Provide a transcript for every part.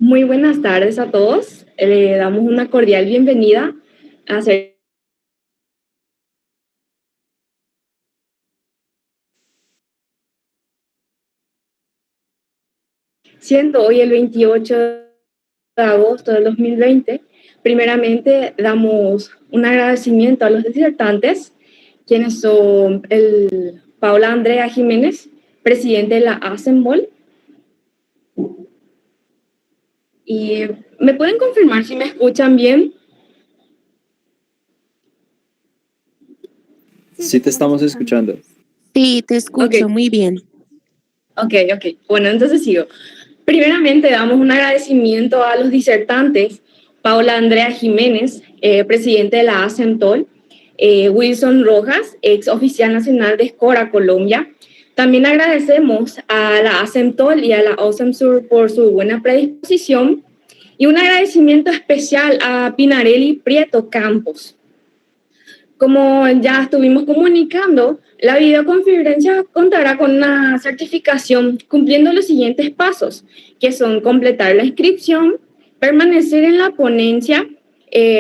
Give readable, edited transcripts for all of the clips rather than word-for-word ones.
Muy buenas tardes a todos. Le damos una cordial bienvenida a ser siendo hoy el 28 de agosto del 2020. Primeramente, damos un agradecimiento a los disertantes, quienes son el Paula Andrea Jiménez, presidente de la ASEMBOL. ¿Y me pueden confirmar si me escuchan bien? Sí, te estamos escuchando. Sí, te escucho muy bien. Ok. Bueno, entonces sigo. Primeramente, damos un agradecimiento a los disertantes, Paula Andrea Jiménez, presidente de la ASEMTOL, Wilson Rojas, ex oficial nacional de SCORA Colombia. También agradecemos a la ASEMTOL y a la OSEMSUR por su buena predisposición y un agradecimiento especial a Pinarelli Prieto Campos. Como ya estuvimos comunicando, la videoconferencia contará con una certificación cumpliendo los siguientes pasos, que son completar la inscripción, permanecer en la ponencia,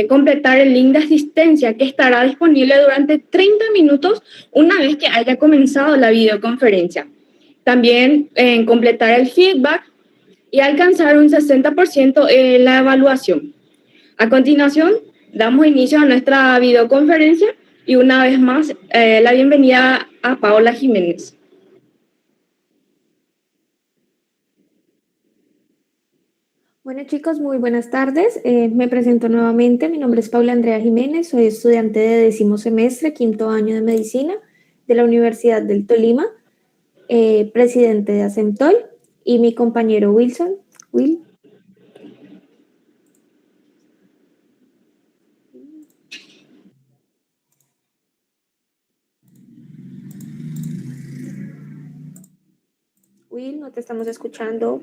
completar el link de asistencia que estará disponible durante 30 minutos una vez que haya comenzado la videoconferencia. También completar el feedback y alcanzar un 60% en la evaluación. A continuación, damos inicio a nuestra videoconferencia y una vez más la bienvenida a Paola Jiménez. Bueno chicos, muy buenas tardes. Me presento nuevamente. Mi nombre es Paula Andrea Jiménez, soy estudiante de 10º semestre, 5º año de medicina de la Universidad del Tolima, presidente de ASEMTOL, y mi compañero Wilson. Will. Will, no te estamos escuchando.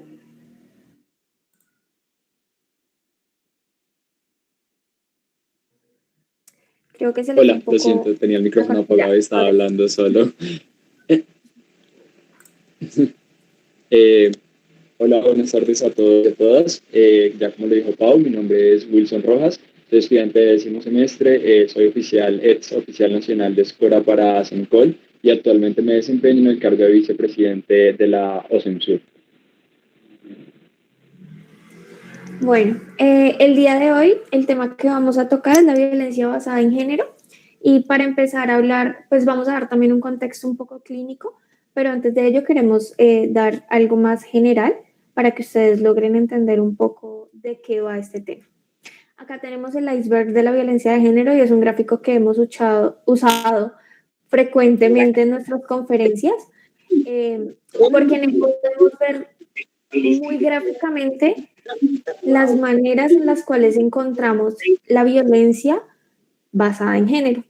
Creo que se le Hola, lo siento, tenía el micrófono apagado y estaba hablando solo. Hola, buenas tardes a todos y a todas. Ya como le dijo Pau, mi nombre es Wilson Rojas, soy estudiante de 10º semestre, soy ex oficial nacional de SCORA para ASEMCOL y actualmente me desempeño en el cargo de vicepresidente de la OSEMSUR. Bueno, el día de hoy el tema que vamos a tocar es la violencia basada en género, y para empezar a hablar, pues vamos a dar también un contexto un poco clínico, pero antes de ello queremos dar algo más general para que ustedes logren entender un poco de qué va este tema. Acá tenemos el iceberg de la violencia de género y es un gráfico que hemos usado frecuentemente en nuestras conferencias, porque en él podemos ver muy gráficamente las maneras en las cuales encontramos la violencia basada en género.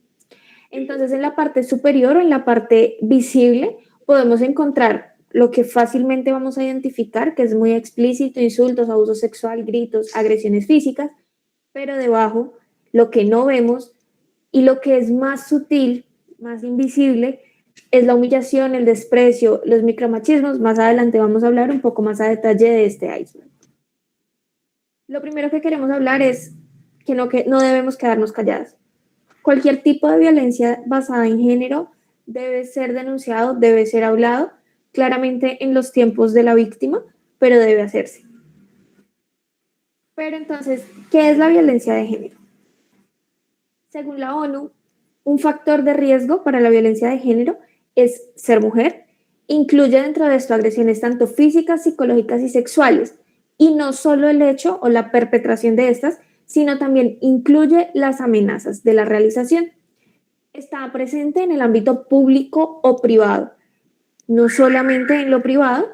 Entonces, en la parte superior o en la parte visible podemos encontrar lo que fácilmente vamos a identificar, que es muy explícito: insultos, abuso sexual, gritos, agresiones físicas, pero debajo lo que no vemos y lo que es más sutil, más invisible, es la humillación, el desprecio, los micromachismos. Más adelante vamos a hablar un poco más a detalle de este iceberg. Lo primero que queremos hablar es que no debemos quedarnos calladas. Cualquier tipo de violencia basada en género debe ser denunciado, debe ser hablado, claramente en los tiempos de la víctima, pero debe hacerse. Pero entonces, ¿qué es la violencia de género? Según la ONU, un factor de riesgo para la violencia de género es ser mujer. Incluye dentro de esto agresiones tanto físicas, psicológicas y sexuales, y no solo el hecho o la perpetración de estas, sino también incluye las amenazas de la realización. Está presente en el ámbito público o privado, no solamente en lo privado,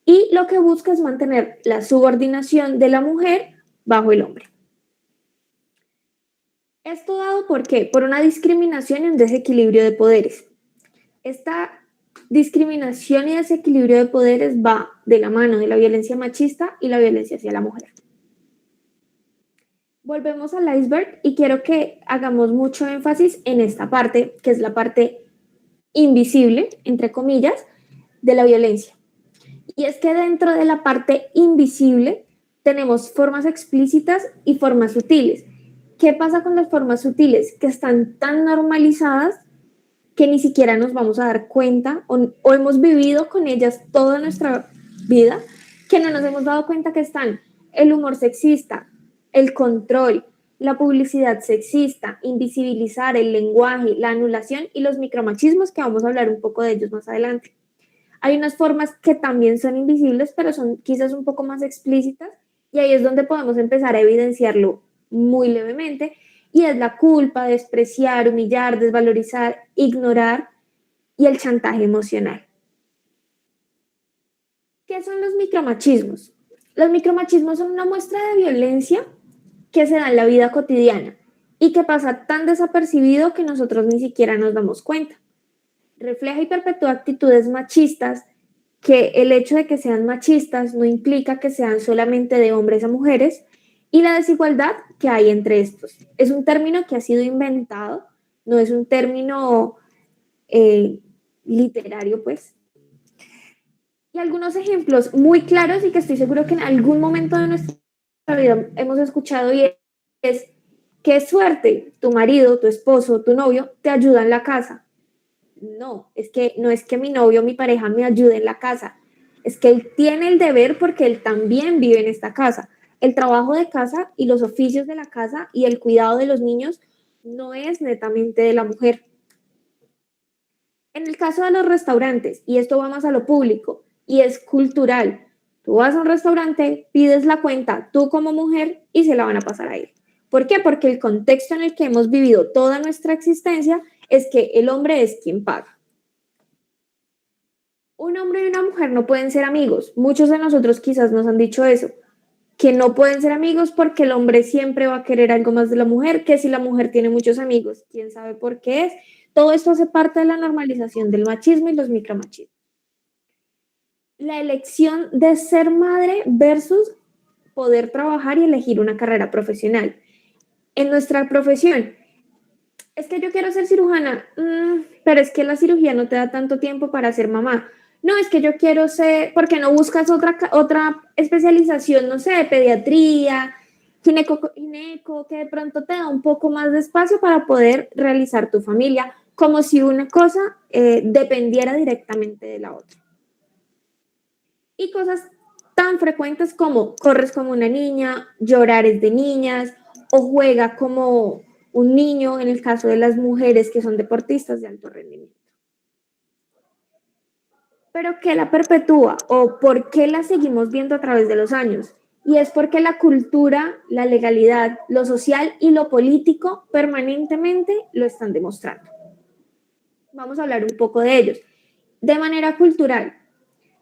y lo que busca es mantener la subordinación de la mujer bajo el hombre. Esto dado ¿por qué? Por una discriminación y un desequilibrio de poderes. Esta discriminación y desequilibrio de poderes va de la mano de la violencia machista y la violencia hacia la mujer. Volvemos al iceberg y quiero que hagamos mucho énfasis en esta parte, que es la parte invisible, entre comillas, de la violencia. Y es que dentro de la parte invisible tenemos formas explícitas y formas sutiles. ¿Qué pasa con las formas sutiles? Que están tan normalizadas que ni siquiera nos vamos a dar cuenta o hemos vivido con ellas toda nuestra vida, que no nos hemos dado cuenta que están el humor sexista, el control, la publicidad sexista, invisibilizar el lenguaje, la anulación y los micromachismos, que vamos a hablar un poco de ellos más adelante. Hay unas formas que también son invisibles, pero son quizás un poco más explícitas, y ahí es donde podemos empezar a evidenciarlo muy levemente, y es la culpa, despreciar, humillar, desvalorizar, ignorar y el chantaje emocional. ¿Qué son los micromachismos? Los micromachismos son una muestra de violencia que se da en la vida cotidiana y que pasa tan desapercibido que nosotros ni siquiera nos damos cuenta. Refleja y perpetúa actitudes machistas, que el hecho de que sean machistas no implica que sean solamente de hombres a mujeres, y la desigualdad que hay entre estos. Es un término que ha sido inventado, no es un término literario, pues. Y algunos ejemplos muy claros y que estoy seguro que en algún momento de nuestra vida hemos escuchado, y es: qué suerte, tu marido, tu esposo, tu novio te ayuda en la casa. No es que mi novio, mi pareja me ayude en la casa, es que él tiene el deber porque él también vive en esta casa. El trabajo de casa y los oficios de la casa y el cuidado de los niños no es netamente de la mujer. En el caso de los restaurantes, y esto va más a lo público y es cultural, tú vas a un restaurante, pides la cuenta tú como mujer y se la van a pasar a él. ¿Por qué? Porque el contexto en el que hemos vivido toda nuestra existencia es que el hombre es quien paga. Un hombre y una mujer no pueden ser amigos. Muchos de nosotros quizás nos han dicho eso, que no pueden ser amigos porque el hombre siempre va a querer algo más de la mujer, que si la mujer tiene muchos amigos, quién sabe por qué es. Todo esto hace parte de la normalización del machismo y los micromachismos. La elección de ser madre versus poder trabajar y elegir una carrera profesional. En nuestra profesión, es que yo quiero ser cirujana, pero es que la cirugía no te da tanto tiempo para ser mamá. No, es que yo quiero ser, ¿por qué no buscas otra especialización, no sé, de pediatría, gineco, que de pronto te da un poco más de espacio para poder realizar tu familia, como si una cosa dependiera directamente de la otra? Y cosas tan frecuentes como corres como una niña, llorar es de niñas, o juega como un niño en el caso de las mujeres que son deportistas de alto rendimiento. Pero ¿qué la perpetúa o por qué la seguimos viendo a través de los años? Y es porque la cultura, la legalidad, lo social y lo político permanentemente lo están demostrando. Vamos a hablar un poco de ellos. De manera cultural,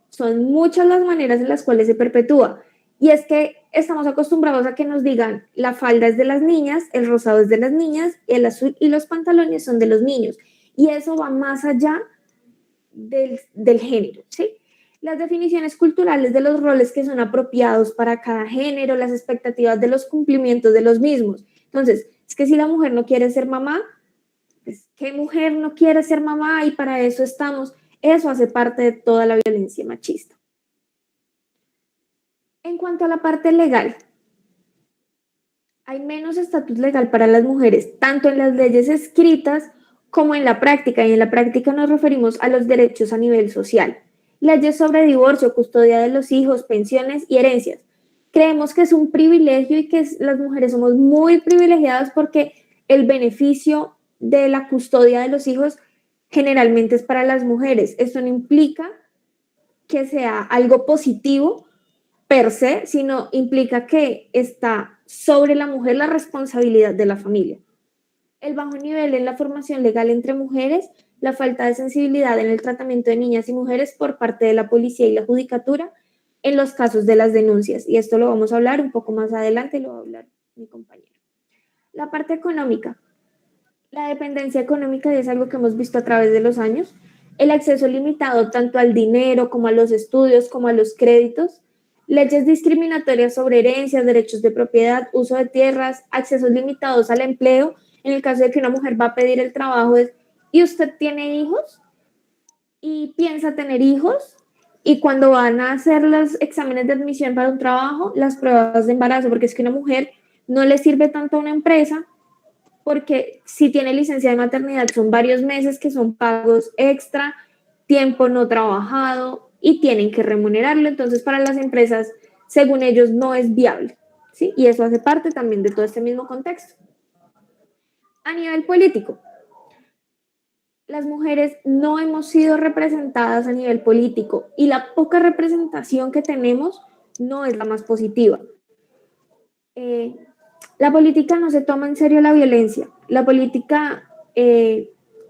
son muchas las maneras en las cuales se perpetúa. Y es que estamos acostumbrados a que nos digan: la falda es de las niñas, el rosado es de las niñas, el azul y los pantalones son de los niños. Y eso va más allá del género, ¿sí? Las definiciones culturales de los roles que son apropiados para cada género, las expectativas de los cumplimientos de los mismos. Entonces, es que si la mujer no quiere ser mamá, pues, ¿qué mujer no quiere ser mamá? Y para eso estamos. Eso hace parte de toda la violencia machista. En cuanto a la parte legal, hay menos estatus legal para las mujeres, tanto en las leyes escritas como en la práctica, y en la práctica nos referimos a los derechos a nivel social. Leyes sobre divorcio, custodia de los hijos, pensiones y herencias. Creemos que es un privilegio y que las mujeres somos muy privilegiadas porque el beneficio de la custodia de los hijos generalmente es para las mujeres. Esto no implica que sea algo positivo per se, sino implica que está sobre la mujer la responsabilidad de la familia. El bajo nivel en la formación legal entre mujeres, la falta de sensibilidad en el tratamiento de niñas y mujeres por parte de la policía y la judicatura en los casos de las denuncias. Y esto lo vamos a hablar un poco más adelante, lo va a hablar mi compañero. La parte económica. La dependencia económica es algo que hemos visto a través de los años. El acceso limitado tanto al dinero como a los estudios, como a los créditos. Leyes discriminatorias sobre herencias, derechos de propiedad, uso de tierras, accesos limitados al empleo. En el caso de que una mujer va a pedir el trabajo es: ¿y usted tiene hijos? ¿Y piensa tener hijos? y cuando van a hacer los exámenes de admisión para un trabajo, las pruebas de embarazo, porque es que una mujer no le sirve tanto a una empresa, porque si tiene licencia de maternidad son varios meses que son pagos extra, tiempo no trabajado y tienen que remunerarlo, entonces para las empresas, según ellos, no es viable, ¿sí? Y eso hace parte también de todo este mismo contexto. A nivel político, las mujeres no hemos sido representadas a nivel político y la poca representación que tenemos no es la más positiva. La política no se toma en serio la violencia. La política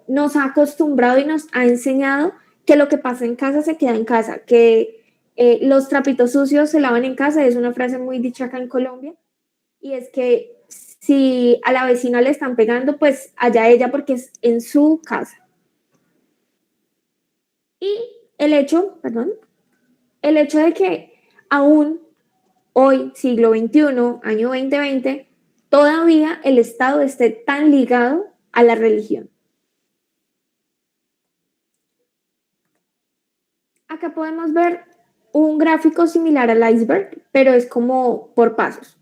nos ha acostumbrado y nos ha enseñado que lo que pasa en casa se queda en casa, que los trapitos sucios se lavan en casa, es una frase muy dicha acá en Colombia, y es que si a la vecina le están pegando, pues allá ella porque es en su casa. Y el hecho de que aún hoy, siglo XXI, año 2020, todavía el Estado esté tan ligado a la religión. Acá podemos ver un gráfico similar al iceberg, pero es como por pasos.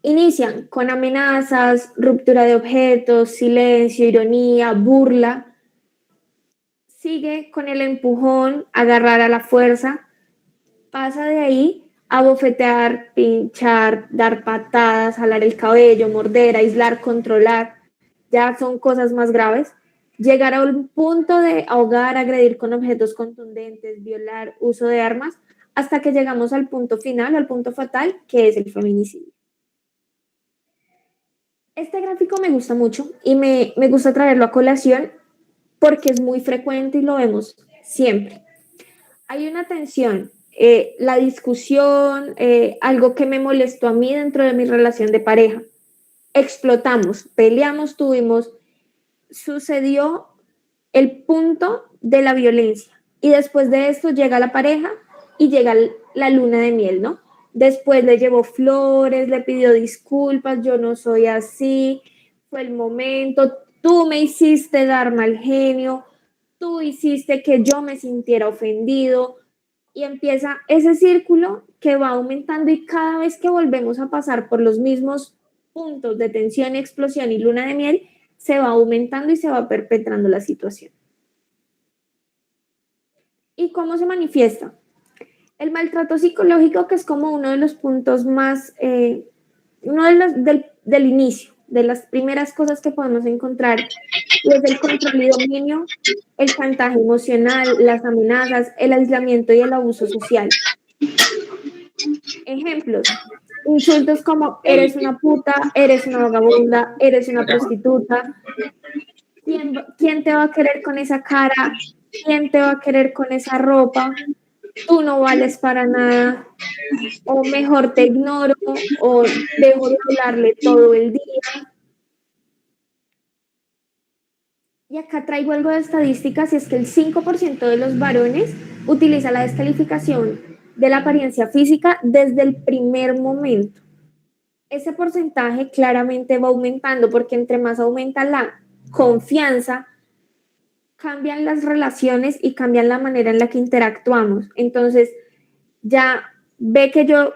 Inician con amenazas, ruptura de objetos, silencio, ironía, burla. Sigue con el empujón, agarrar a la fuerza. Pasa de ahí a bofetear, pinchar, dar patadas, jalar el cabello, morder, aislar, controlar. Ya son cosas más graves. Llegar a un punto de ahogar, agredir con objetos contundentes, violar, uso de armas, hasta que llegamos al punto final, al punto fatal, que es el feminicidio. Este gráfico me gusta mucho y me gusta traerlo a colación porque es muy frecuente y lo vemos siempre. Hay una tensión, la discusión, algo que me molestó a mí dentro de mi relación de pareja. Explotamos, peleamos, sucedió el punto de la violencia y después de esto llega la pareja y llega la luna de miel, ¿no? Después le llevó flores, le pidió disculpas, yo no soy así, fue el momento, tú me hiciste dar mal genio, tú hiciste que yo me sintiera ofendido y empieza ese círculo que va aumentando y cada vez que volvemos a pasar por los mismos puntos de tensión, explosión y luna de miel, se va aumentando y se va perpetrando la situación. ¿Y cómo se manifiesta? El maltrato psicológico, que es como uno de los puntos más, del inicio, de las primeras cosas que podemos encontrar, es el control y dominio, el chantaje emocional, las amenazas, el aislamiento y el abuso social. Ejemplos: insultos como eres una puta, eres una vagabunda, eres una prostituta. ¿Quién te va a querer con esa cara? ¿Quién te va a querer con esa ropa? Tú no vales para nada, o mejor te ignoro, o dejo de hablarle todo el día. Y acá traigo algo de estadísticas, y es que el 5% de los varones utiliza la descalificación de la apariencia física desde el primer momento. Ese porcentaje claramente va aumentando porque entre más aumenta la confianza, cambian las relaciones y cambian la manera en la que interactuamos. Entonces, ya ve que yo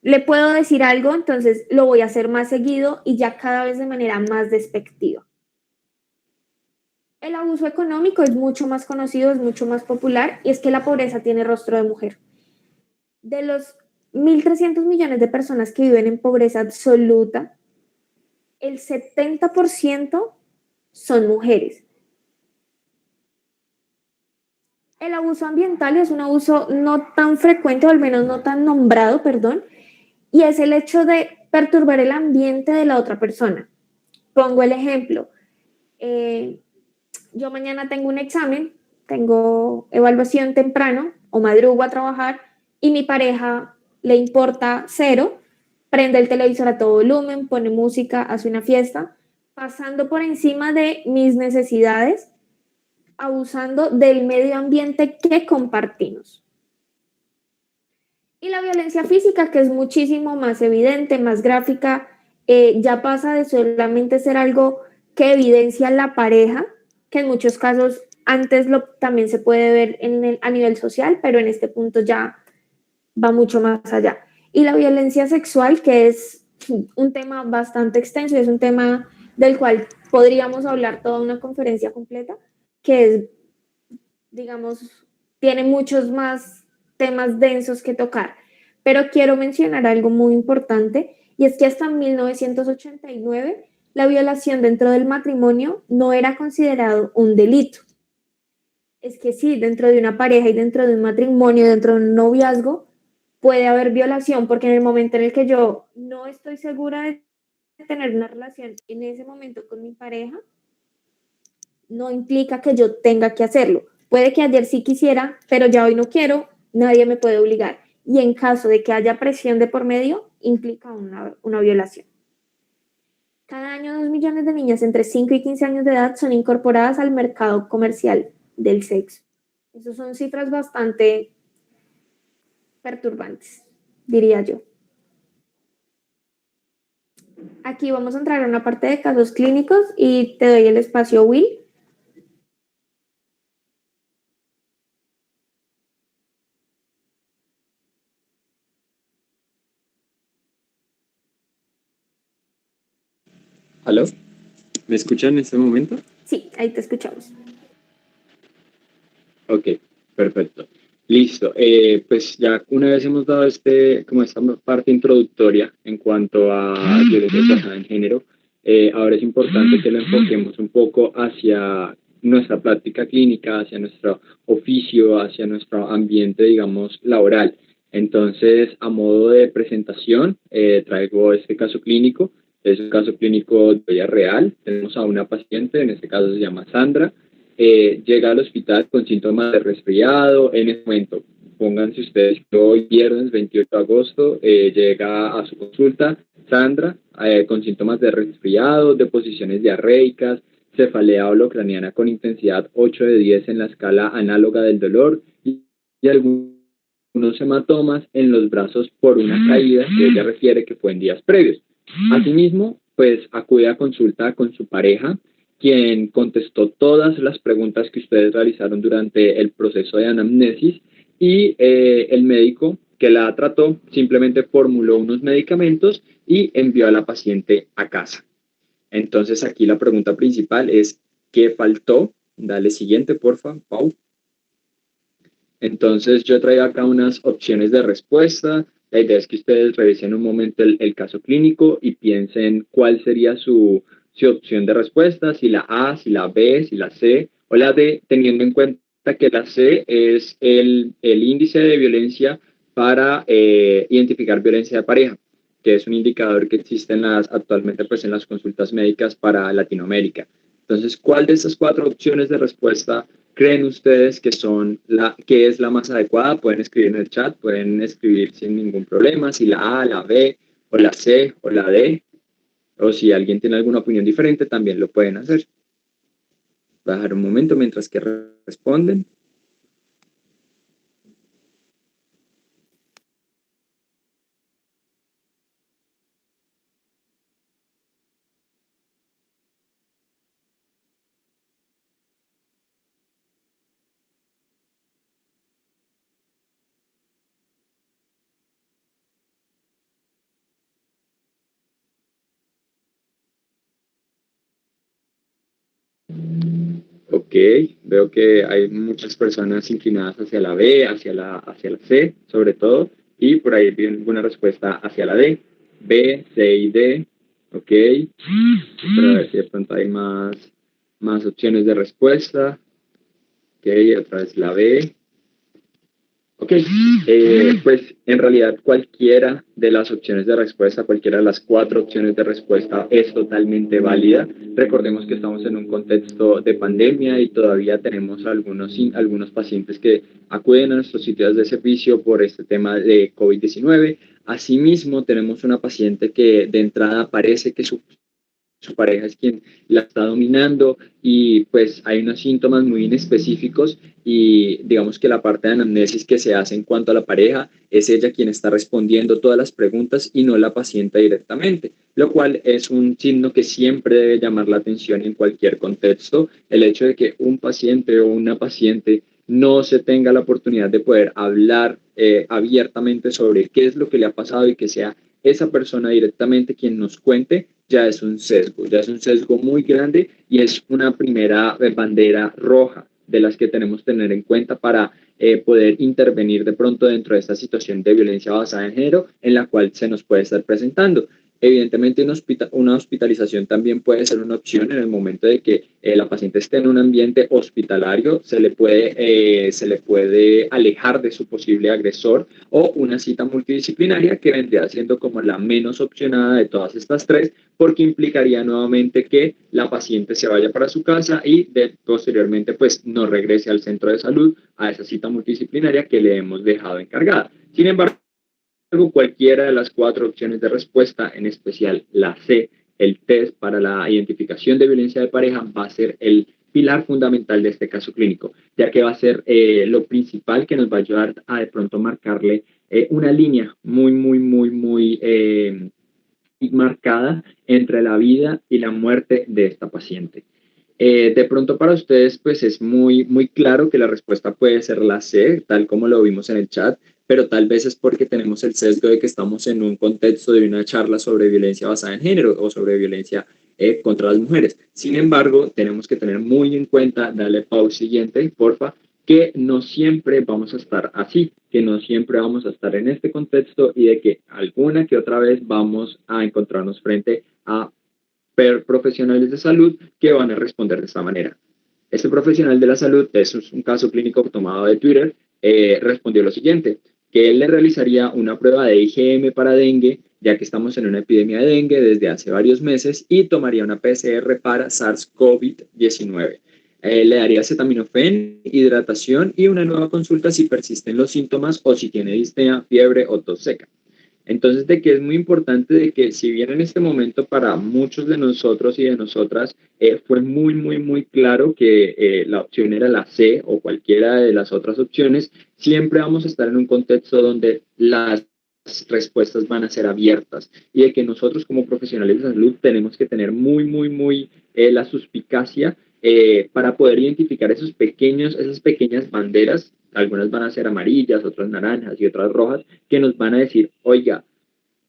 le puedo decir algo, entonces lo voy a hacer más seguido y ya cada vez de manera más despectiva. El abuso económico es mucho más conocido, es mucho más popular, y es que la pobreza tiene rostro de mujer. De los 1.300 millones de personas que viven en pobreza absoluta, el 70% son mujeres. El abuso ambiental es un abuso no tan frecuente, o al menos no tan nombrado, y es el hecho de perturbar el ambiente de la otra persona. Pongo el ejemplo. Yo mañana tengo un examen, tengo evaluación temprano o madrugo a trabajar y mi pareja le importa cero, prende el televisor a todo volumen, pone música, hace una fiesta, pasando por encima de mis necesidades, abusando del medio ambiente que compartimos. Y la violencia física, que es muchísimo más evidente, más gráfica, ya pasa de solamente ser algo que evidencia la pareja, que en muchos casos Antes también se puede ver a nivel social, pero en este punto ya va mucho más allá. Y la violencia sexual, que es un tema bastante extenso, es un tema del cual podríamos hablar toda una conferencia completa, que es, digamos, tiene muchos más temas densos que tocar. Pero quiero mencionar algo muy importante, y es que hasta 1989 la violación dentro del matrimonio no era considerado un delito. Es que sí, dentro de una pareja y dentro de un matrimonio, dentro de un noviazgo, puede haber violación, porque en el momento en el que yo no estoy segura de tener una relación en ese momento con mi pareja, no implica que yo tenga que hacerlo. Puede que ayer sí quisiera, pero ya hoy no quiero, nadie me puede obligar. Y en caso de que haya presión de por medio, implica una violación. Cada año 2 millones de niñas entre 5 y 15 años de edad son incorporadas al mercado comercial del sexo. Esas son cifras bastante perturbantes, diría yo. Aquí vamos a entrar a una parte de casos clínicos y te doy el espacio, Will. ¿Aló? ¿Me escuchan en este momento? Sí, ahí te escuchamos. Ok, perfecto. Listo. Pues ya una vez hemos dado como esta parte introductoria en cuanto a violencia basada en género, ahora es importante que lo enfoquemos un poco hacia nuestra práctica clínica, hacia nuestro oficio, hacia nuestro ambiente, digamos, laboral. Entonces, a modo de presentación, traigo este caso clínico. Es un caso clínico de vida real. Tenemos a una paciente, en este caso se llama Sandra. Llega al hospital con síntomas de resfriado. En ese momento, pónganse ustedes que hoy viernes 28 de agosto llega a su consulta Sandra con síntomas de resfriado, deposiciones diarreicas, cefalea holocraniana con intensidad 8 de 10 en la escala análoga del dolor y algunos hematomas en los brazos por una caída que ella refiere que fue en días previos. Asimismo, pues acude a consulta con su pareja, quien contestó todas las preguntas que ustedes realizaron durante el proceso de anamnesis y el médico que la trató simplemente formuló unos medicamentos y envió a la paciente a casa. Entonces aquí la pregunta principal es, ¿qué faltó? Dale siguiente, porfa, Pau. Entonces yo traigo acá unas opciones de respuesta. La idea es que ustedes revisen un momento el caso clínico y piensen cuál sería su opción de respuesta, si la A, si la B, si la C o la D, teniendo en cuenta que la C es el índice de violencia para identificar violencia de pareja, que es un indicador que existe actualmente pues, en las consultas médicas para Latinoamérica. Entonces, ¿cuál de estas 4 opciones de respuesta creen ustedes que que es la más adecuada? Pueden escribir en el chat, pueden escribir sin ningún problema, si la A, la B, o la C, o la D, o si alguien tiene alguna opinión diferente, también lo pueden hacer. Voy a dejar un momento mientras que responden. Ok, veo que hay muchas personas inclinadas hacia la B, hacia la C, sobre todo, y por ahí vi alguna respuesta hacia la D. B, C y D, ok. Para ver si de pronto hay más opciones de respuesta. Ok, otra vez la B. Ok, pues en realidad cualquiera de las opciones de respuesta, cualquiera de las 4 opciones de respuesta es totalmente válida. Recordemos que estamos en un contexto de pandemia y todavía tenemos algunos pacientes que acuden a nuestros sitios de servicio por este tema de COVID-19. Asimismo, tenemos una paciente que de entrada parece que su su pareja es quien la está dominando y pues hay unos síntomas muy inespecíficos y digamos que la parte de anamnesis que se hace en cuanto a la pareja es ella quien está respondiendo todas las preguntas y no la paciente directamente, lo cual es un signo que siempre debe llamar la atención en cualquier contexto, el hecho de que un paciente o una paciente no se tenga la oportunidad de poder hablar abiertamente sobre qué es lo que le ha pasado y que sea esa persona directamente quien nos cuente, ya es un sesgo muy grande y es una primera bandera roja de las que tenemos que tener en cuenta para poder intervenir de pronto dentro de esta situación de violencia basada en género en la cual se nos puede estar presentando. Evidentemente, una hospitalización también puede ser una opción en el momento de que la paciente esté en un ambiente hospitalario, se le puede alejar de su posible agresor o una cita multidisciplinaria que vendría siendo como la menos opcionada de todas estas tres, porque implicaría nuevamente que la paciente se vaya para su casa y posteriormente pues no regrese al centro de salud a esa cita multidisciplinaria que le hemos dejado encargada. Sin embargo, cualquiera de las cuatro opciones de respuesta, en especial la C, el test para la identificación de violencia de pareja, va a ser el pilar fundamental de este caso clínico, ya que va a ser lo principal que nos va a ayudar a de pronto marcarle una línea muy marcada entre la vida y la muerte de esta paciente. De pronto para ustedes pues es muy claro que la respuesta puede ser la C, tal como lo vimos en el chat, pero tal vez es porque tenemos el sesgo de que estamos en un contexto de una charla sobre violencia basada en género o sobre violencia contra las mujeres. Sin embargo, tenemos que tener muy en cuenta, dale pausa siguiente, porfa, que no siempre vamos a estar así, que no siempre vamos a estar en este contexto y de que alguna que otra vez vamos a encontrarnos frente a profesionales de salud que van a responder de esta manera. Este profesional de la salud, eso es un caso clínico tomado de Twitter, respondió lo siguiente, que él le realizaría una prueba de IgM para dengue, ya que estamos en una epidemia de dengue desde hace varios meses, y tomaría una PCR para SARS-CoV-19. Le daría acetaminofén, hidratación y una nueva consulta si persisten los síntomas o si tiene disnea, fiebre o tos seca. Entonces, de que es muy importante de que si bien en este momento para muchos de nosotros y de nosotras fue muy claro que la opción era la C o cualquiera de las otras opciones, siempre vamos a estar en un contexto donde las respuestas van a ser abiertas y de que nosotros como profesionales de salud tenemos que tener muy la suspicacia para poder identificar esas pequeñas banderas, algunas van a ser amarillas, otras naranjas y otras rojas, que nos van a decir, oiga,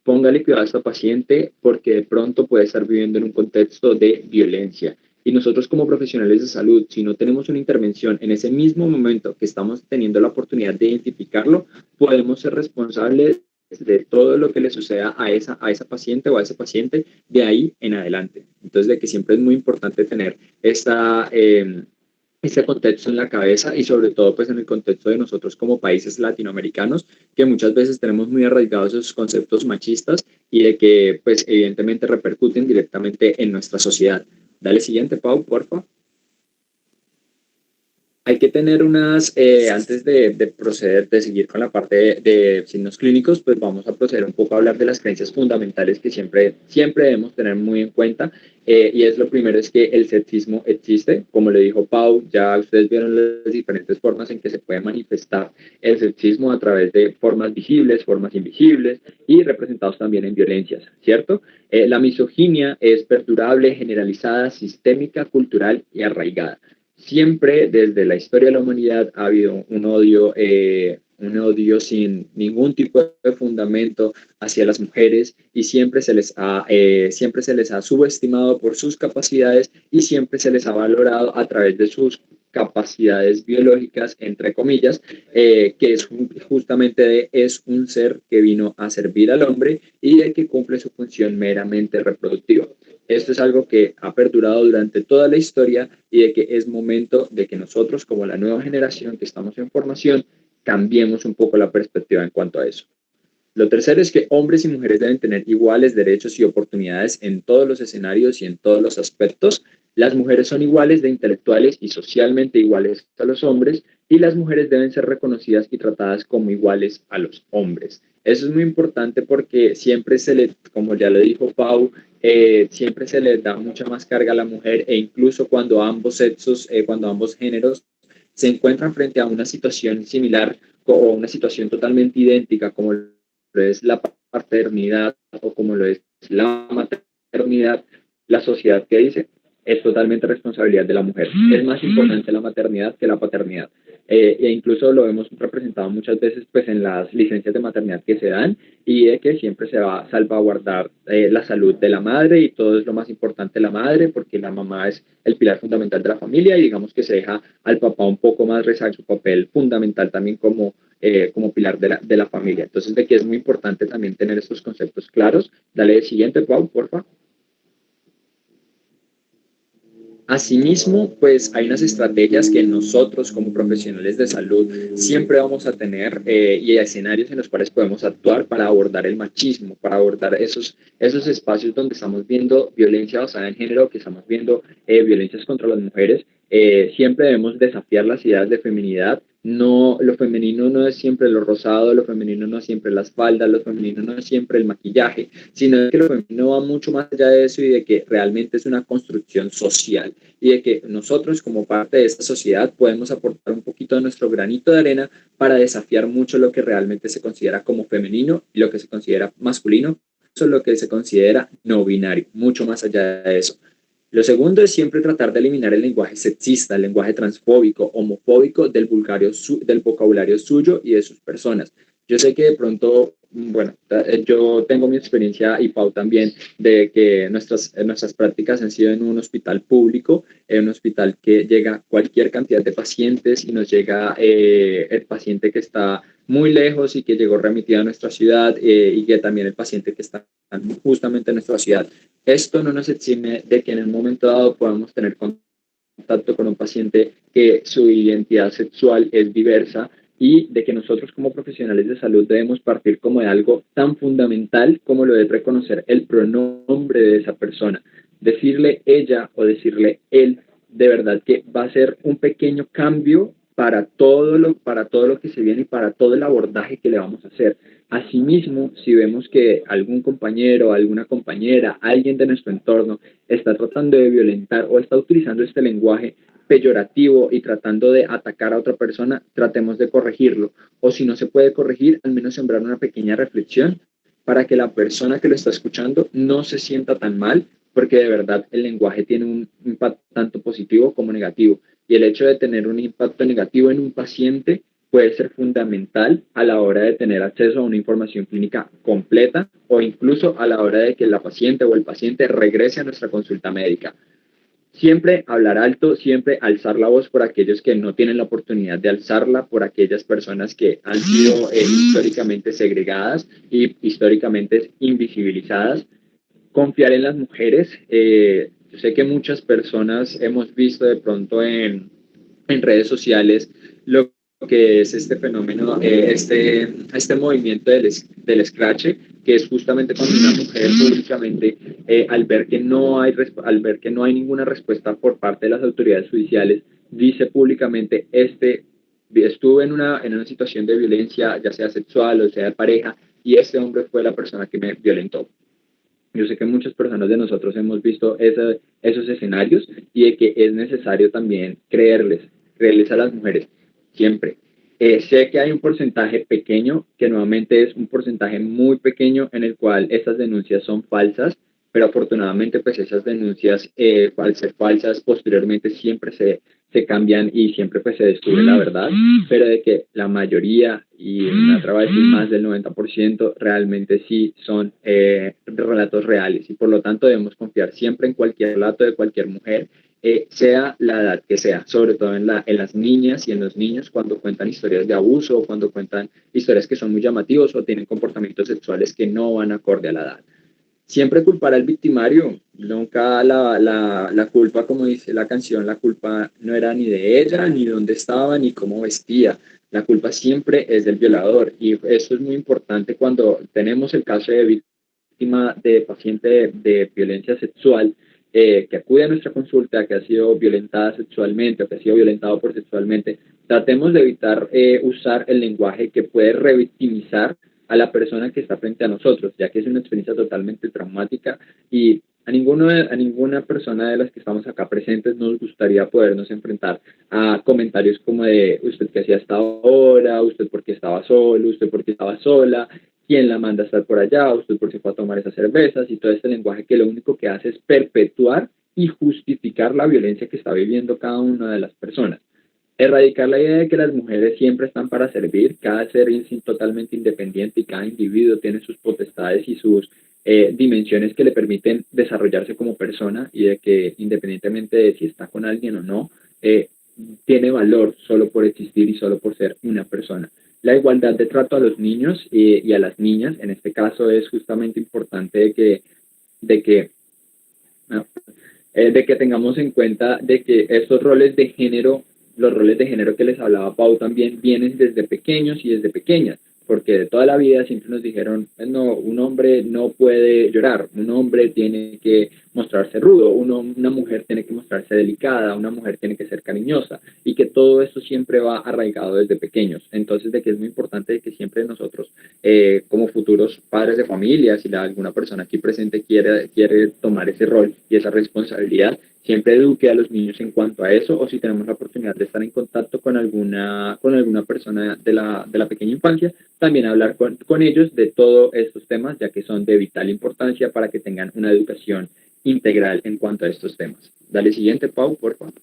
póngale cuidado a esta paciente porque de pronto puede estar viviendo en un contexto de violencia. Y nosotros como profesionales de salud, si no tenemos una intervención en ese mismo momento que estamos teniendo la oportunidad de identificarlo, podemos ser responsables de todo lo que le suceda a esa paciente o a ese paciente de ahí en adelante. Entonces, de que siempre es muy importante tener este contexto en la cabeza y sobre todo pues en el contexto de nosotros como países latinoamericanos que muchas veces tenemos muy arraigados esos conceptos machistas y de que pues evidentemente repercuten directamente en nuestra sociedad. Dale siguiente, Pau, porfa. Hay que tener antes de proceder, de seguir con la parte de signos clínicos, pues vamos a proceder un poco a hablar de las creencias fundamentales que siempre debemos tener muy en cuenta. Y es lo primero, es que el sexismo existe. Como le dijo Pau, ya ustedes vieron las diferentes formas en que se puede manifestar el sexismo a través de formas visibles, formas invisibles y representados también en violencias, ¿cierto? La misoginia es perdurable, generalizada, sistémica, cultural y arraigada. Siempre desde la historia de la humanidad ha habido un odio sin ningún tipo de fundamento hacia las mujeres y siempre se les ha subestimado por sus capacidades y siempre se les ha valorado a través de sus capacidades biológicas, entre comillas, que es justamente es un ser que vino a servir al hombre y de que cumple su función meramente reproductiva. Esto es algo que ha perdurado durante toda la historia y de que es momento de que nosotros, como la nueva generación que estamos en formación, cambiemos un poco la perspectiva en cuanto a eso. Lo tercero es que hombres y mujeres deben tener iguales derechos y oportunidades en todos los escenarios y en todos los aspectos. Las mujeres son iguales de intelectuales y socialmente iguales a los hombres y las mujeres deben ser reconocidas y tratadas como iguales a los hombres. Eso es muy importante porque siempre se le, como ya lo dijo Pau, siempre se le da mucha más carga a la mujer e incluso cuando ambos sexos, cuando ambos géneros se encuentran frente a una situación similar o una situación totalmente idéntica como lo es la paternidad o como lo es la maternidad, la sociedad que dice es totalmente responsabilidad de la mujer. Es más importante la maternidad que la paternidad. E incluso lo hemos representado muchas veces pues, en las licencias de maternidad que se dan y de que siempre se va a salvaguardar la salud de la madre y todo es lo más importante la madre porque la mamá es el pilar fundamental de la familia y digamos que se deja al papá un poco más resaltar su papel fundamental también como pilar de la familia. Entonces de que es muy importante también tener estos conceptos claros. Dale el siguiente, Pau, porfa. Asimismo, pues hay unas estrategias que nosotros como profesionales de salud siempre vamos a tener y escenarios en los cuales podemos actuar para abordar el machismo, para abordar esos espacios donde estamos viendo violencia basada en género, que estamos viendo violencias contra las mujeres. Siempre debemos desafiar las ideas de feminidad. No, lo femenino no es siempre lo rosado, lo femenino no es siempre las faldas, lo femenino no es siempre el maquillaje, sino que lo femenino va mucho más allá de eso y de que realmente es una construcción social y de que nosotros como parte de esta sociedad podemos aportar un poquito de nuestro granito de arena para desafiar mucho lo que realmente se considera como femenino y lo que se considera masculino, eso es lo que se considera no binario, mucho más allá de eso. Lo segundo es siempre tratar de eliminar el lenguaje sexista, el lenguaje transfóbico, homofóbico del vocabulario suyo y de sus personas. Yo sé que de pronto, bueno, yo tengo mi experiencia y Pau también de que nuestras prácticas han sido en un hospital público, en un hospital que llega cualquier cantidad de pacientes y nos llega el paciente que está muy lejos y que llegó remitido a nuestra ciudad y que también el paciente que está justamente en nuestra ciudad. Esto no nos exime de que en un momento dado podamos tener contacto con un paciente que su identidad sexual es diversa y de que nosotros como profesionales de salud debemos partir como de algo tan fundamental como lo de reconocer el pronombre de esa persona. Decirle ella o decirle él, de verdad que va a ser un pequeño cambio para todo lo que se viene y para todo el abordaje que le vamos a hacer. Asimismo, si vemos que algún compañero, alguna compañera, alguien de nuestro entorno está tratando de violentar o está utilizando este lenguaje peyorativo y tratando de atacar a otra persona, tratemos de corregirlo. O si no se puede corregir, al menos sembrar una pequeña reflexión para que la persona que lo está escuchando no se sienta tan mal, porque de verdad el lenguaje tiene un impacto tanto positivo como negativo. Y el hecho de tener un impacto negativo en un paciente puede ser fundamental a la hora de tener acceso a una información clínica completa o incluso a la hora de que la paciente o el paciente regrese a nuestra consulta médica. Siempre hablar alto, siempre alzar la voz por aquellos que no tienen la oportunidad de alzarla, por aquellas personas que han sido históricamente segregadas y históricamente invisibilizadas. Confiar en las mujeres. Yo sé que muchas personas hemos visto de pronto en redes sociales lo que es este fenómeno, este movimiento del scratch, que es justamente cuando una mujer públicamente, al ver que no hay ninguna respuesta por parte de las autoridades judiciales, dice públicamente, estuve en una situación de violencia, ya sea sexual o sea de pareja, y este hombre fue la persona que me violentó. Yo sé que muchas personas de nosotros hemos visto esos escenarios y de que es necesario también creerles a las mujeres, siempre. Sé que hay un porcentaje pequeño, que nuevamente es un porcentaje muy pequeño en el cual estas denuncias son falsas, pero afortunadamente pues esas denuncias, al ser falsas, posteriormente siempre se cambian y siempre pues se descubre la verdad, pero de que la mayoría, y me atrevo a decir más del 90%, realmente sí son relatos reales y por lo tanto debemos confiar siempre en cualquier relato de cualquier mujer, sea la edad que sea, sobre todo en las niñas y en los niños cuando cuentan historias de abuso o cuando cuentan historias que son muy llamativos o tienen comportamientos sexuales que no van acorde a la edad. Siempre culpar al victimario, nunca la culpa, como dice la canción, la culpa no era ni de ella, ni dónde estaba, ni cómo vestía. La culpa siempre es del violador y eso es muy importante cuando tenemos el caso de víctima de paciente de violencia sexual que acude a nuestra consulta, que ha sido violentada sexualmente o que ha sido violentado por sexualmente. Tratemos de evitar usar el lenguaje que puede revictimizar a la persona que está frente a nosotros, ya que es una experiencia totalmente traumática y a ninguna persona de las que estamos acá presentes nos gustaría podernos enfrentar a comentarios como de usted qué hacía hasta ahora, usted por qué estaba solo, usted por qué estaba sola, quién la manda a estar por allá, usted por qué fue a tomar esas cervezas y todo este lenguaje que lo único que hace es perpetuar y justificar la violencia que está viviendo cada una de las personas. Erradicar la idea de que las mujeres siempre están para servir, cada ser es totalmente independiente y cada individuo tiene sus potestades y sus dimensiones que le permiten desarrollarse como persona y de que independientemente de si está con alguien o no, tiene valor solo por existir y solo por ser una persona. La igualdad de trato a los niños y a las niñas, en este caso es justamente importante de que, no, de que tengamos en cuenta de que estos roles de género, los roles de género que les hablaba Pau también vienen desde pequeños y desde pequeñas, porque de toda la vida siempre nos dijeron, no, un hombre no puede llorar, un hombre tiene que mostrarse rudo, una mujer tiene que mostrarse delicada, una mujer tiene que ser cariñosa, y que todo esto siempre va arraigado desde pequeños. Entonces, de que es muy importante de que siempre nosotros, como futuros padres de familia, si alguna persona aquí presente quiere tomar ese rol y esa responsabilidad, siempre eduque a los niños en cuanto a eso, o si tenemos la oportunidad de estar en contacto con alguna persona de la pequeña infancia, también hablar con ellos de todos estos temas, ya que son de vital importancia para que tengan una educación integral en cuanto a estos temas. Dale siguiente, Pau, por favor.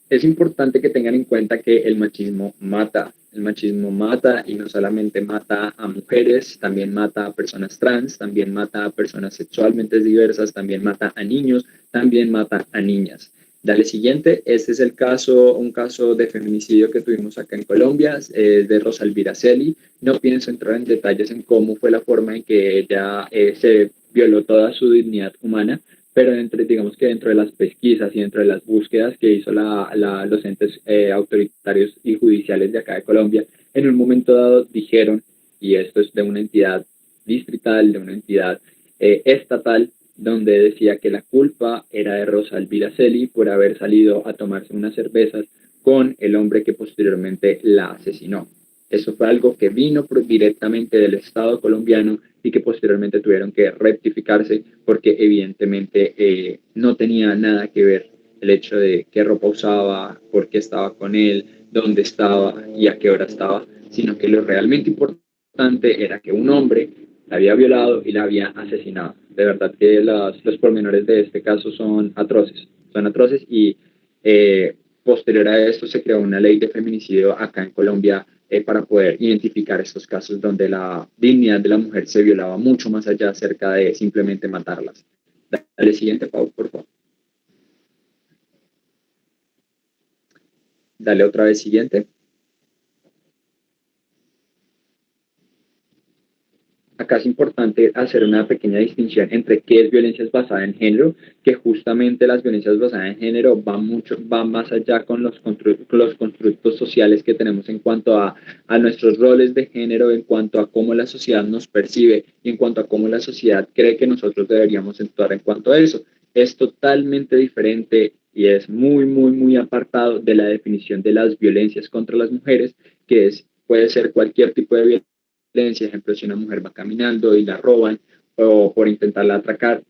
Es importante que tengan en cuenta que el machismo mata. El machismo mata y no solamente mata a mujeres, también mata a personas trans, también mata a personas sexualmente diversas, también mata a niños, también mata a niñas. Dale siguiente, este es un caso de feminicidio que tuvimos acá en Colombia, de Rosa Elvira Celi. No pienso entrar en detalles en cómo fue la forma en que ella se violó toda su dignidad humana, pero digamos que dentro de las pesquisas y dentro de las búsquedas que hizo los entes autoritarios y judiciales de acá de Colombia, en un momento dado dijeron, y esto es de una entidad distrital, de una entidad estatal, donde decía que la culpa era de Rosa Elvira Celi por haber salido a tomarse unas cervezas con el hombre que posteriormente la asesinó. Eso fue algo que vino directamente del Estado colombiano y que posteriormente tuvieron que rectificarse porque evidentemente no tenía nada que ver el hecho de qué ropa usaba, por qué estaba con él, dónde estaba y a qué hora estaba, sino que lo realmente importante era que un hombre la había violado y la había asesinado. De verdad que los pormenores de este caso son atroces y posterior a esto se creó una ley de feminicidio acá en Colombia para poder identificar estos casos donde la dignidad de la mujer se violaba mucho más allá acerca de simplemente matarlas. Dale siguiente, Pau, por favor. Dale otra vez siguiente. Acá es importante hacer una pequeña distinción entre qué es violencia basada en género, que justamente las violencias basadas en género van más allá con los constructos sociales que tenemos en cuanto a nuestros roles de género, en cuanto a cómo la sociedad nos percibe y en cuanto a cómo la sociedad cree que nosotros deberíamos actuar en cuanto a eso. Es totalmente diferente y es muy, muy, muy apartado de la definición de las violencias contra las mujeres, que puede ser cualquier tipo de violencia, ejemplo, si una mujer va caminando y la roban o por intentarla atracar,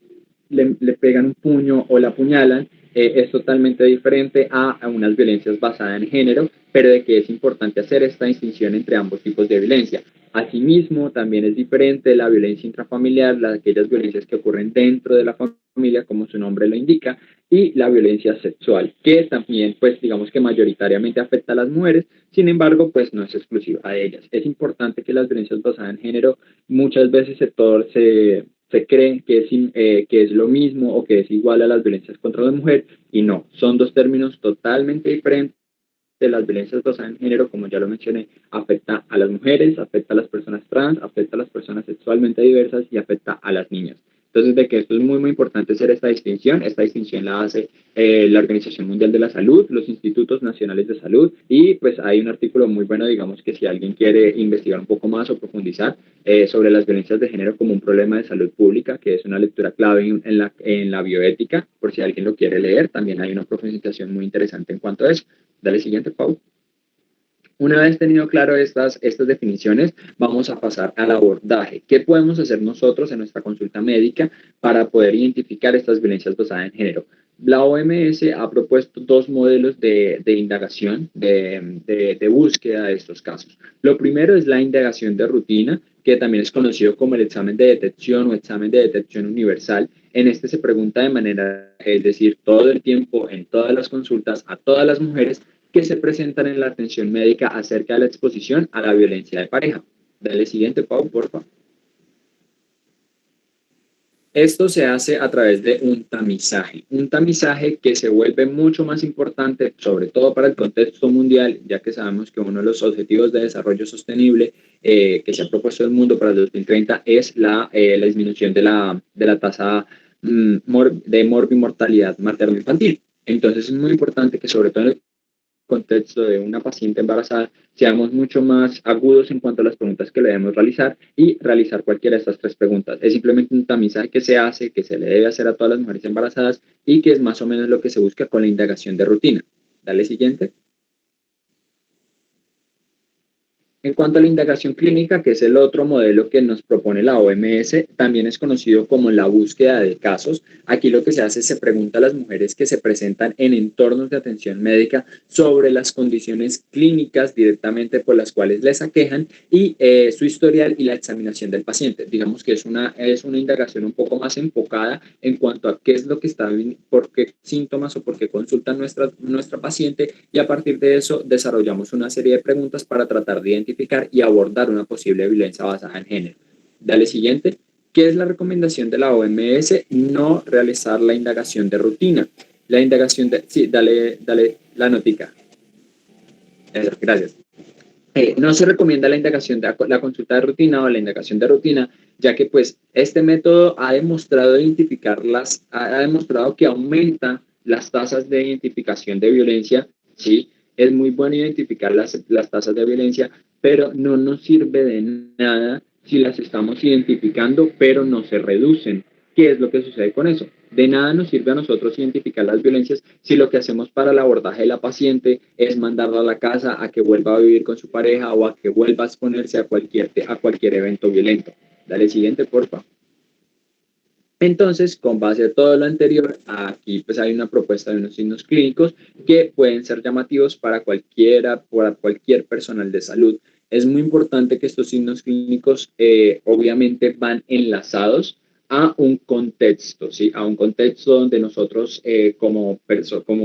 le pegan un puño o la apuñalan, es totalmente diferente a unas violencias basadas en género, pero de que es importante hacer esta distinción entre ambos tipos de violencia. Asimismo, también es diferente la violencia intrafamiliar, aquellas violencias que ocurren dentro de la familia, como su nombre lo indica, y la violencia sexual, que también, pues, digamos que mayoritariamente afecta a las mujeres, sin embargo, pues no es exclusiva de ellas. Es importante que las violencias basadas en género muchas veces se creen que es lo mismo o que es igual a las violencias contra la mujer, y no, son dos términos totalmente diferentes. De las violencias basadas en género, como ya lo mencioné, afecta a las mujeres, afecta a las personas trans, afecta a las personas sexualmente diversas y afecta a las niñas. Entonces, de que esto es muy, muy importante hacer esta distinción la hace la Organización Mundial de la Salud, los Institutos Nacionales de Salud, y pues hay un artículo muy bueno, digamos que si alguien quiere investigar un poco más o profundizar sobre las violencias de género como un problema de salud pública, que es una lectura clave en la bioética, por si alguien lo quiere leer, también hay una profundización muy interesante en cuanto a eso. Dale siguiente, Pau. Una vez tenido claro estas definiciones, vamos a pasar al abordaje. ¿Qué podemos hacer nosotros en nuestra consulta médica para poder identificar estas violencias basadas en género? La OMS ha propuesto dos modelos de indagación, de búsqueda de estos casos. Lo primero es la indagación de rutina, que también es conocido como el examen de detección o examen de detección universal. En este se pregunta de manera, es decir, todo el tiempo, en todas las consultas, a todas las mujeres que se presentan en la atención médica acerca de la exposición a la violencia de pareja. Dale siguiente, Pau, por favor. Esto se hace a través de un tamizaje que se vuelve mucho más importante, sobre todo para el contexto mundial, ya que sabemos que uno de los objetivos de desarrollo sostenible que se ha propuesto el mundo para el 2030 es la disminución de la tasa de morbimortalidad materno-infantil. Entonces es muy importante que sobre todo en el contexto de una paciente embarazada, seamos mucho más agudos en cuanto a las preguntas que le debemos realizar y realizar cualquiera de estas tres preguntas. Es simplemente un tamizaje que se hace, que se le debe hacer a todas las mujeres embarazadas y que es más o menos lo que se busca con la indagación de rutina. Dale siguiente. En cuanto a la indagación clínica, que es el otro modelo que nos propone la OMS, también es conocido como la búsqueda de casos. Aquí lo que se hace es se pregunta a las mujeres que se presentan en entornos de atención médica sobre las condiciones clínicas directamente por las cuales les aquejan y su historial y la examinación del paciente. Digamos que es una indagación un poco más enfocada en cuanto a qué es lo que está, por qué síntomas o por qué consulta nuestra paciente, y a partir de eso desarrollamos una serie de preguntas para tratar de identificar y abordar una posible violencia basada en género. Dale siguiente. ¿Qué es la recomendación de la OMS? No realizar la indagación de rutina. La indagación de... Sí, dale la notica. Gracias. No se recomienda la indagación de la consulta de rutina o la indagación de rutina, ya que pues este método ha demostrado ha demostrado que aumenta las tasas de identificación de violencia, ¿sí? Es muy bueno identificar las tasas de violencia, pero no nos sirve de nada si las estamos identificando, pero no se reducen. ¿Qué es lo que sucede con eso? De nada nos sirve a nosotros identificar las violencias si lo que hacemos para el abordaje de la paciente es mandarla a la casa a que vuelva a vivir con su pareja o a que vuelva a exponerse a cualquier evento violento. Dale siguiente, por favor. Entonces, con base a todo lo anterior, aquí pues hay una propuesta de unos signos clínicos que pueden ser llamativos para cualquier personal de salud. Es muy importante que estos signos clínicos obviamente van enlazados a un contexto, ¿sí? A un contexto donde nosotros como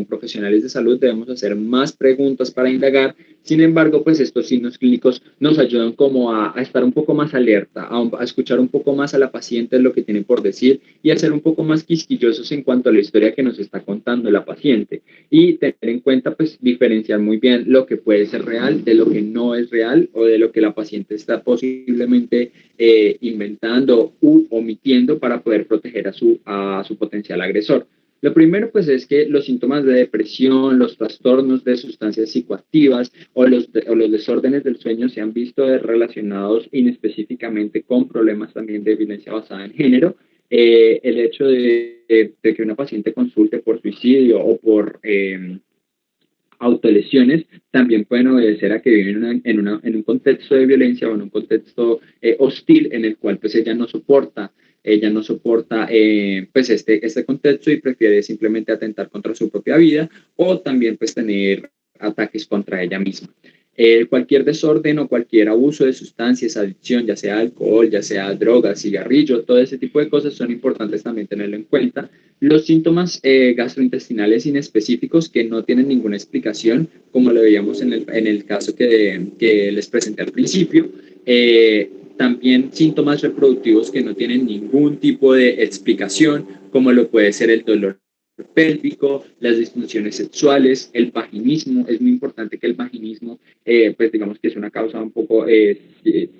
profesionales de salud debemos hacer más preguntas para indagar. Sin embargo, pues estos signos clínicos nos ayudan como a estar un poco más alerta, a escuchar un poco más a la paciente lo que tiene por decir y a ser un poco más quisquillosos en cuanto a la historia que nos está contando la paciente. Y tener en cuenta, pues, diferenciar muy bien lo que puede ser real de lo que no es real o de lo que la paciente está posiblemente inventando u omitiendo para poder proteger a su potencial agresor. Lo primero, pues, es que los síntomas de depresión, los trastornos de sustancias psicoactivas o los desórdenes del sueño se han visto relacionados inespecíficamente con problemas también de violencia basada en género. El hecho de que una paciente consulte por suicidio o por autolesiones también pueden obedecer a que viven en un contexto de violencia o en un contexto hostil en el cual pues ella no soporta pues este contexto y prefiere simplemente atentar contra su propia vida o también pues tener ataques contra ella misma. Cualquier desorden o cualquier abuso de sustancias, adicción, ya sea alcohol, ya sea drogas, cigarrillo, todo ese tipo de cosas son importantes también tenerlo en cuenta. Los síntomas gastrointestinales inespecíficos que no tienen ninguna explicación, como lo veíamos en el caso que les presenté al principio. También síntomas reproductivos que no tienen ningún tipo de explicación, como lo puede ser el dolor pélvico, las disfunciones sexuales, el vaginismo. Es muy importante que el vaginismo, pues digamos que es una causa un poco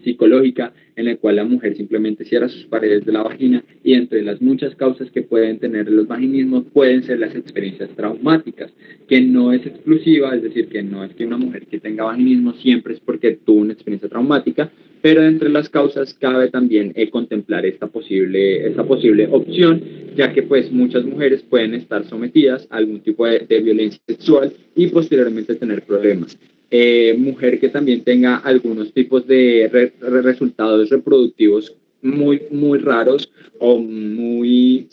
psicológica, en la cual la mujer simplemente cierra sus paredes de la vagina, y entre las muchas causas que pueden tener los vaginismos pueden ser las experiencias traumáticas, que no es exclusiva, es decir, que no es que una mujer que tenga vaginismo siempre es porque tuvo una experiencia traumática, pero entre las causas cabe también contemplar esta posible opción, ya que pues muchas mujeres pueden estar sometidas a algún tipo de violencia sexual y posteriormente tener problemas. mujer que también tenga algunos tipos de resultados reproductivos muy raros o muy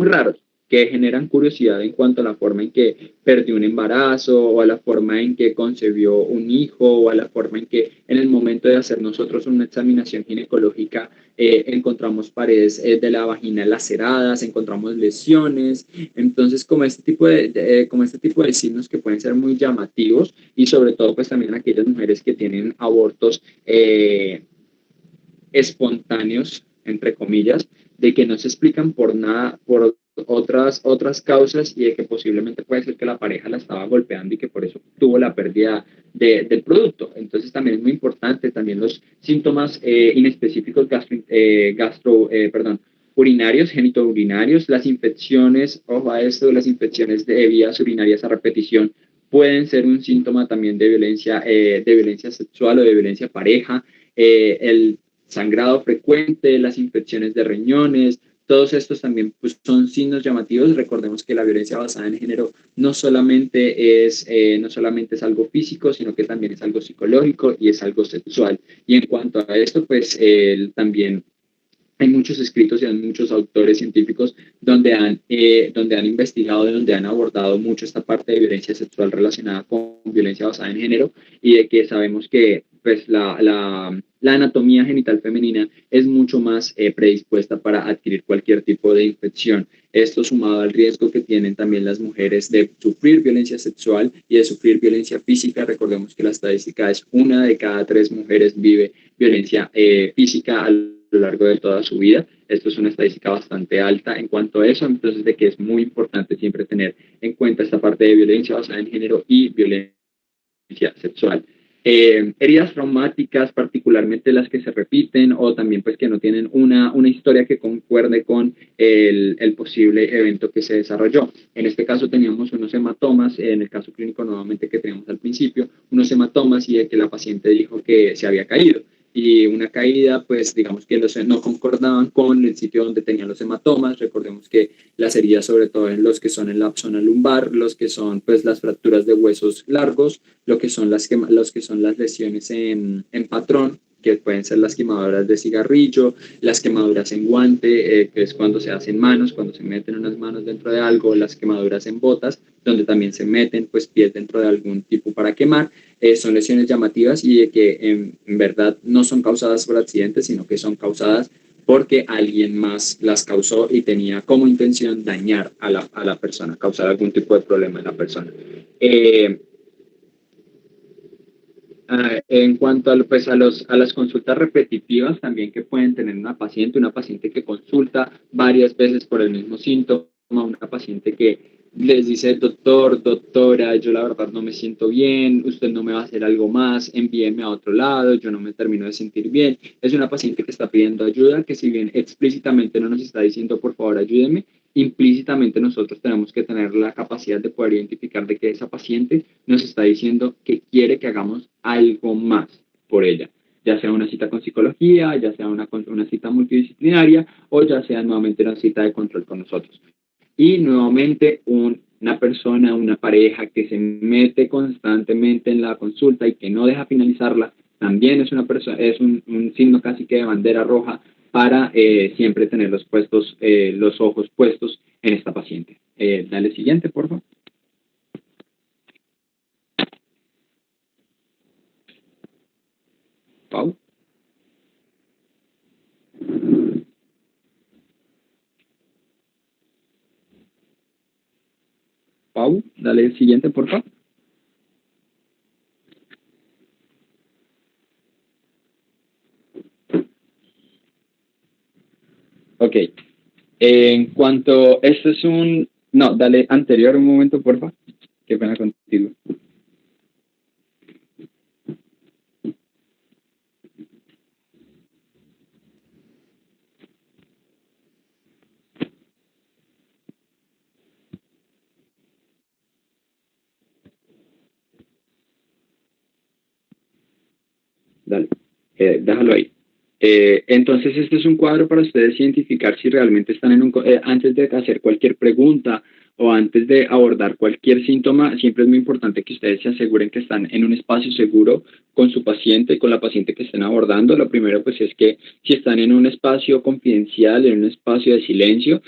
raros, que generan curiosidad en cuanto a la forma en que perdió un embarazo o a la forma en que concebió un hijo o a la forma en que en el momento de hacer nosotros una examinación ginecológica encontramos paredes de la vagina laceradas, encontramos lesiones. Entonces, como este tipo de signos que pueden ser muy llamativos y sobre todo pues también aquellas mujeres que tienen abortos espontáneos, entre comillas, de que no se explican por nada, por otras causas y de que posiblemente puede ser que la pareja la estaba golpeando y que por eso tuvo la pérdida del producto. Entonces también es muy importante, también los síntomas inespecíficos urinarios, genitourinarios, las infecciones, ojo a esto, las infecciones de vías urinarias a repetición pueden ser un síntoma también de violencia sexual o de violencia pareja. El sangrado frecuente, las infecciones de riñones, todos estos también pues, son signos llamativos. Recordemos que la violencia basada en género no solamente es algo físico, sino que también es algo psicológico y es algo sexual. Y en cuanto a esto, pues también hay muchos escritos y hay muchos autores científicos donde han investigado, donde han abordado mucho esta parte de violencia sexual relacionada con violencia basada en género y de que sabemos que pues, la anatomía genital femenina es mucho más predispuesta para adquirir cualquier tipo de infección. Esto sumado al riesgo que tienen también las mujeres de sufrir violencia sexual y de sufrir violencia física. Recordemos que la estadística es 1 de cada 3 mujeres vive violencia física a lo largo de toda su vida. Esto es una estadística bastante alta en cuanto a eso, entonces de que es muy importante siempre tener en cuenta esta parte de violencia basada en género y violencia sexual. Heridas traumáticas, particularmente las que se repiten o también pues que no tienen una historia que concuerde con el posible evento que se desarrolló. En este caso teníamos unos hematomas, en el caso clínico nuevamente que teníamos al principio, unos hematomas y de que la paciente dijo que se había caído. Y una caída, pues digamos que no concordaban con el sitio donde tenían los hematomas. Recordemos que las heridas, sobre todo en los que son en la zona lumbar, los que son pues las fracturas de huesos largos, los que son las lesiones en patrón, que pueden ser las quemaduras de cigarrillo, las quemaduras en guante, que es cuando se hacen manos, cuando se meten unas manos dentro de algo, las quemaduras en botas, donde también se meten pues pies dentro de algún tipo para quemar. Son lesiones llamativas y de que en verdad no son causadas por accidentes, sino que son causadas porque alguien más las causó y tenía como intención dañar a la persona, causar algún tipo de problema en la persona. En cuanto a las consultas repetitivas también que pueden tener una paciente que consulta varias veces por el mismo síntoma, una paciente que les dice, doctor, doctora, yo la verdad no me siento bien, usted no me va a hacer algo más, envíeme a otro lado, yo no me termino de sentir bien. Es una paciente que está pidiendo ayuda, que si bien explícitamente no nos está diciendo, por favor, ayúdeme, implícitamente nosotros tenemos que tener la capacidad de poder identificar de que esa paciente nos está diciendo que quiere que hagamos algo más por ella, ya sea una cita con psicología, ya sea una cita multidisciplinaria o ya sea nuevamente una cita de control con nosotros. Y nuevamente una persona, una pareja que se mete constantemente en la consulta y que no deja finalizarla, también es un signo casi que de bandera roja para siempre tener los ojos puestos en esta paciente. Dale siguiente, por favor. Pau. Pau, dale el siguiente, por favor. Ok. En cuanto, esto es no, dale anterior un momento, por favor. Qué pena contigo. Dale, déjalo ahí. Entonces, este es un cuadro para ustedes identificar si realmente están antes de hacer cualquier pregunta o antes de abordar cualquier síntoma, siempre es muy importante que ustedes se aseguren que están en un espacio seguro con su paciente, con la paciente que estén abordando. Lo primero pues es que si están en un espacio confidencial, en un espacio de silencio,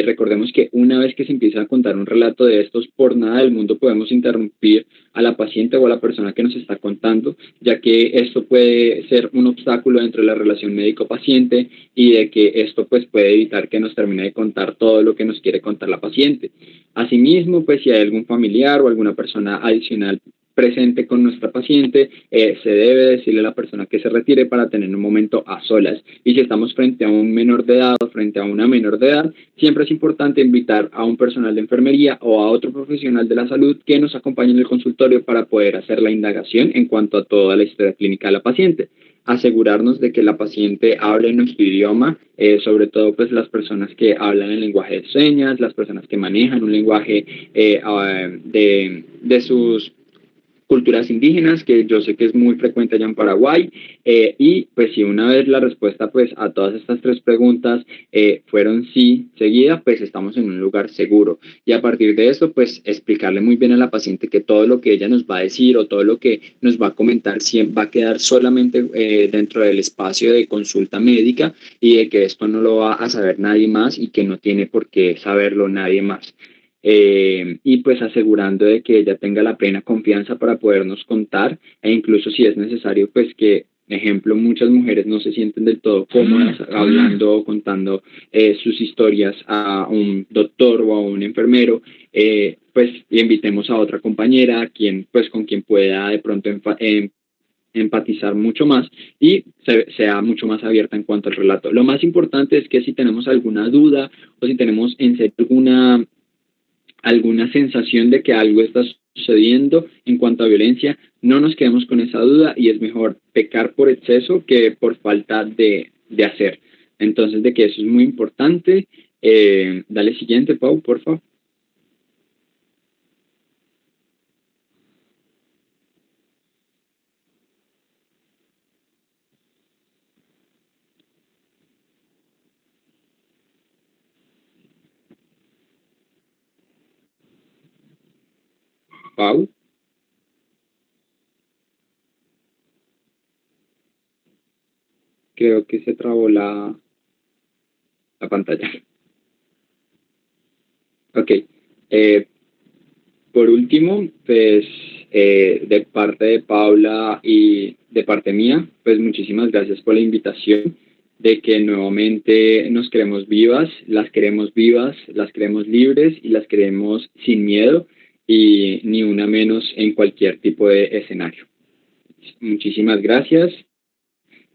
recordemos que una vez que se empieza a contar un relato de estos, por nada del mundo podemos interrumpir a la paciente o a la persona que nos está contando, ya que esto puede ser un obstáculo dentro de la relación médico-paciente y de que esto pues puede evitar que nos termine de contar todo lo que nos quiere contar la paciente. Asimismo, pues si hay algún familiar o alguna persona adicional presente con nuestra paciente, se debe decirle a la persona que se retire para tener un momento a solas. Y si estamos frente a un menor de edad o frente a una menor de edad, siempre es importante invitar a un personal de enfermería o a otro profesional de la salud que nos acompañe en el consultorio para poder hacer la indagación en cuanto a toda la historia clínica de la paciente. Asegurarnos de que la paciente hable nuestro idioma, sobre todo pues las personas que hablan el lenguaje de señas, las personas que manejan un lenguaje de sus culturas indígenas, que yo sé que es muy frecuente allá en Paraguay, y pues si una vez la respuesta pues a todas estas tres preguntas fueron sí seguida, pues estamos en un lugar seguro, y a partir de eso pues explicarle muy bien a la paciente que todo lo que ella nos va a decir o todo lo que nos va a comentar va a quedar solamente dentro del espacio de consulta médica, y de que esto no lo va a saber nadie más y que no tiene por qué saberlo nadie más. Y pues asegurando de que ella tenga la plena confianza para podernos contar, e incluso si es necesario pues que, ejemplo, muchas mujeres no se sienten del todo cómodas hablando o contando sus historias a un doctor o a un enfermero, pues invitemos a otra compañera con quien pueda de pronto empatizar mucho más y sea mucho más abierta en cuanto al relato. Lo más importante es que si tenemos alguna duda o si tenemos en serio alguna sensación de que algo está sucediendo en cuanto a violencia, no nos quedemos con esa duda, y es mejor pecar por exceso que por falta de hacer. Entonces, de que eso es muy importante. Dale siguiente, Pau, por favor. Pau. Creo que se trabó la pantalla. Ok. Por último, pues de parte de Paula y de parte mía, pues muchísimas gracias por la invitación, de que nuevamente nos queremos vivas, las queremos libres y las queremos sin miedo, y ni una menos en cualquier tipo de escenario. Muchísimas gracias.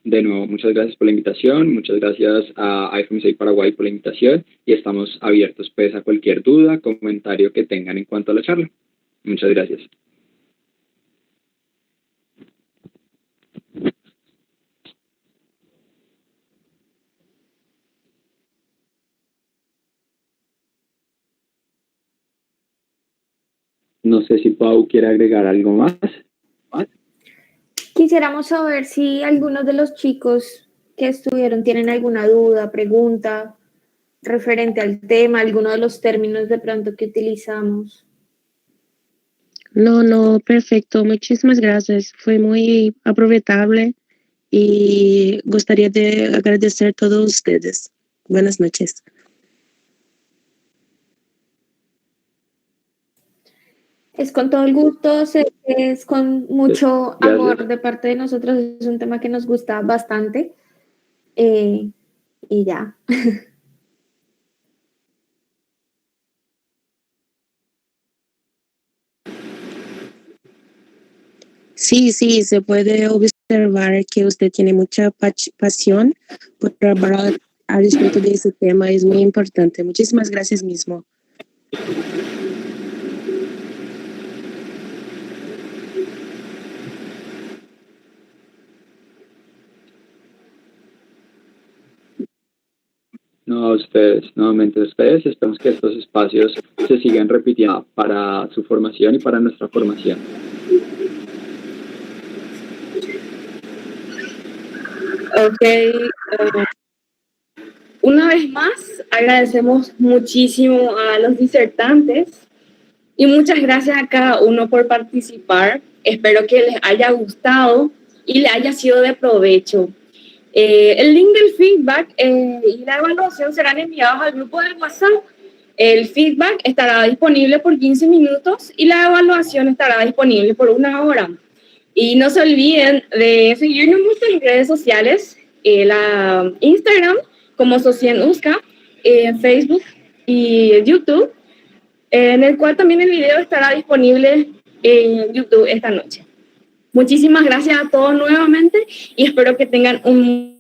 De nuevo, muchas gracias por la invitación, muchas gracias a IFMSA Paraguay por la invitación, y estamos abiertos pues a cualquier duda, comentario que tengan en cuanto a la charla. Muchas gracias. No sé si Pau quiere agregar algo más. Quisiéramos saber si algunos de los chicos que estuvieron tienen alguna duda, pregunta referente al tema, alguno de los términos de pronto que utilizamos. No, perfecto. Muchísimas gracias. Fue muy aprovechable y gustaría de agradecer a todos ustedes. Buenas noches. Es con todo el gusto, es con mucho amor de parte de nosotros, es un tema que nos gusta bastante. Y ya. Sí, se puede observar que usted tiene mucha pasión por hablar al respecto de ese tema. Es muy importante. Muchísimas gracias mismo. No, a ustedes, nuevamente a ustedes. Esperamos que estos espacios se sigan repitiendo para su formación y para nuestra formación. Ok. una vez más, agradecemos muchísimo a los disertantes y muchas gracias a cada uno por participar. Espero que les haya gustado y les haya sido de provecho. El link del feedback y la evaluación serán enviados al grupo del WhatsApp. El feedback estará disponible por 15 minutos y la evaluación estará disponible por 1 hora. Y no se olviden de seguirnos en nuestras redes sociales, la Instagram como SocIenUSCA, Facebook y YouTube, en el cual también el video estará disponible en YouTube esta noche. Muchísimas gracias a todos nuevamente y espero que tengan un